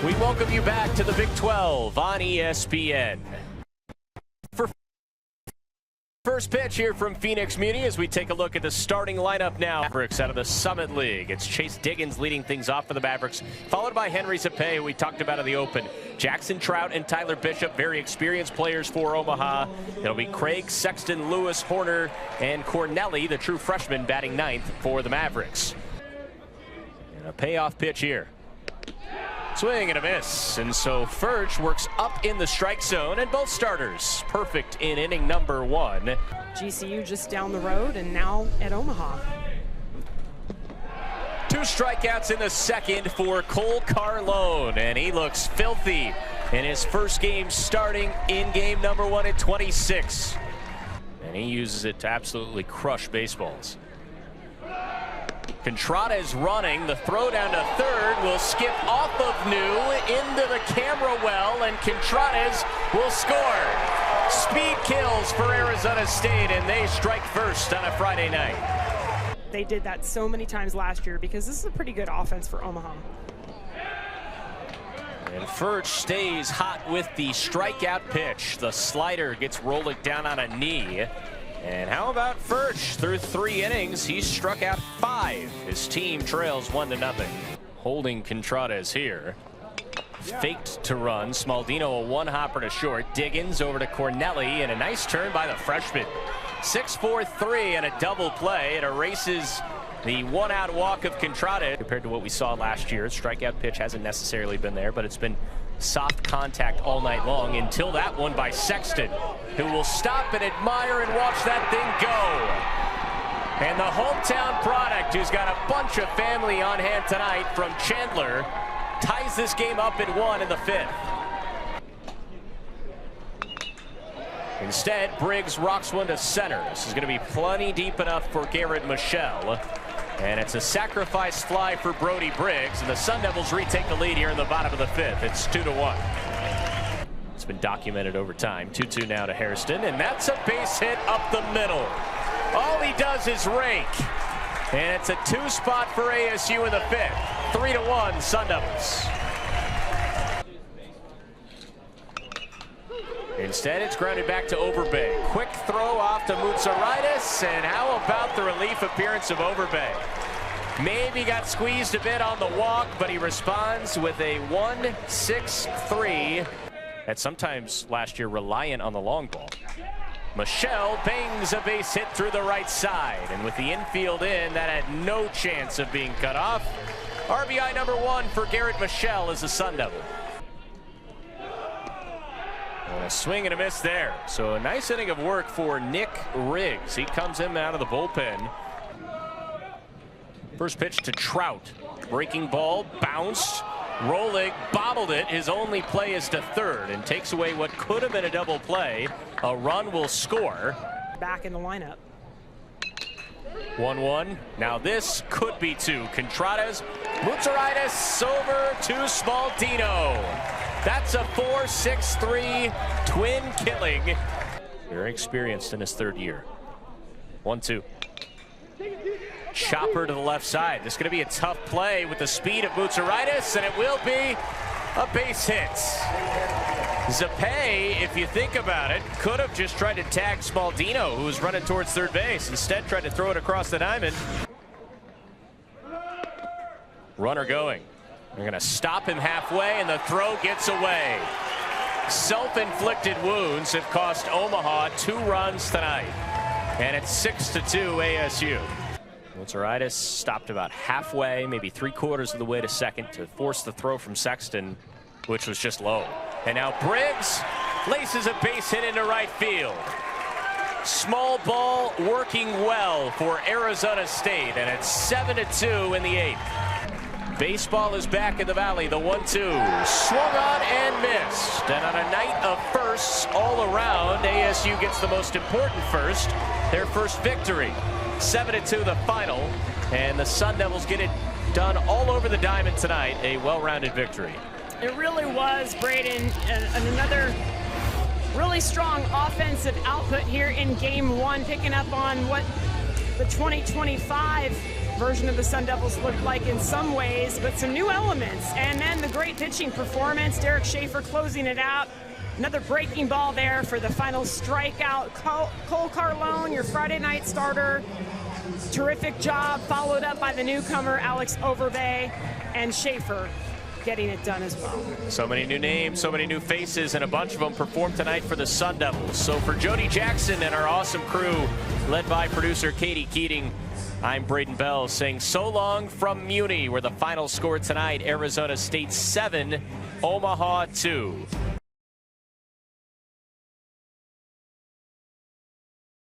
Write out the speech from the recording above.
We welcome you back to the Big 12 on ESPN. For first pitch here from Phoenix Muni as we take a look at the starting lineup now. Mavericks out of the Summit League. It's Chase Diggins leading things off for the Mavericks, followed by Henry Zapay, who we talked about in the open. Jackson Trout and Tyler Bishop, very experienced players for Omaha. It'll be Craig, Sexton, Lewis, Horner, and Cornelli, the true freshman, batting ninth for the Mavericks. And a payoff pitch here. Swing and a miss, and so Furch works up in the strike zone, and both starters perfect in inning number one. GCU just down the road and now at Omaha. 2 strikeouts in the second for Cole Carlone, and he looks filthy in his first game starting in game number 1 at 26. And he uses it to absolutely crush baseballs. Contrada is running. The throw down to third will skip off of New into the camera well, and Contradas will score. Speed kills for Arizona State, and they strike first on a Friday night. They did that so many times last year because this is a pretty good offense for Omaha. And Furch stays hot with the strikeout pitch. The slider gets rolling down on a knee. And how about Furch? Through 3 innings, he's struck out 5. His team trails 1-0. Holding Contradas here. Faked to run. Smaldino a one-hopper to short. Diggins over to Cornelli, and a nice turn by the freshman. 6-4-3 and a double play. It erases the one-out walk of Contrada. Compared to what we saw last year, strikeout pitch hasn't necessarily been there, but it's been soft contact all night long until that one by Sexton, who will stop and admire and watch that thing go. And the hometown product, who's got a bunch of family on hand tonight from Chandler, ties this game up at 1 in the 5th. Instead, Briggs rocks one to center. This is going to be plenty deep enough for Garrett Michelle. And it's a sacrifice fly for Brody Briggs, and the Sun Devils retake the lead here in the bottom of the 5th. It's 2-1. It's been documented over time. 2-2 now to Hairston, and that's a base hit up the middle. All he does is rake, and it's a 2-spot for ASU in the 5th. 3-1 Sun Devils. Instead, it's grounded back to Overbay. Quick throw off to Mutsaritis, and how about the relief appearance of Overbay? Maybe got squeezed a bit on the walk, but he responds with a 1-6-3. That's sometimes last year reliant on the long ball. Michelle bangs a base hit through the right side, and with the infield in, that had no chance of being cut off. RBI number 1 for Garrett Michelle as a Sun Devil. And a swing and a miss there. So a nice inning of work for Nick Riggs. He comes in out of the bullpen. First pitch to Trout. Breaking ball, bounced, rolling, bobbled it. His only play is to third and takes away what could have been a double play. A run will score. Back in the lineup. 1-1. Now this could be 2. Contradas, Mutsaritis over to Smaldino. That's a 4-6-3 twin killing. Very experienced in his 3rd year. 1-2. Chopper to the left side. This is going to be a tough play with the speed of Mutsaritis, and it will be a base hit. Zapay, if you think about it, could have just tried to tag Smaldino, who was running towards third base. Instead, tried to throw it across the diamond. Runner going. They're going to stop him halfway, and the throw gets away. Self-inflicted wounds have cost Omaha 2 runs tonight. And it's 6-2 ASU. Mutsaritis stopped about halfway, maybe 3/4 of the way to second to force the throw from Sexton, which was just low. And now Briggs laces a base hit into right field. Small ball working well for Arizona State, and it's 7-2 in the 8th. Baseball is back in the Valley. The 1-2 swung on and missed. And on a night of firsts all around, ASU gets the most important first, their first victory. 7-2 the final, and the Sun Devils get it done all over the diamond tonight. A well-rounded victory. It really was, Braden, and another really strong offensive output here in game 1, picking up on what the 2025 version of the Sun Devils looked like in some ways, but some new elements. And then the great pitching performance, Derek Schaefer closing it out. Another breaking ball there for the final strikeout. Cole Carlone, your Friday night starter. Terrific job, followed up by the newcomer, Alex Overbay, and Schaefer getting it done as well. So many new names, so many new faces, and a bunch of them performed tonight for the Sun Devils. So for Jody Jackson and our awesome crew, led by producer Katie Keating, I'm Braden Bell saying so long from Muni, where the final score tonight, Arizona State 7, Omaha 2.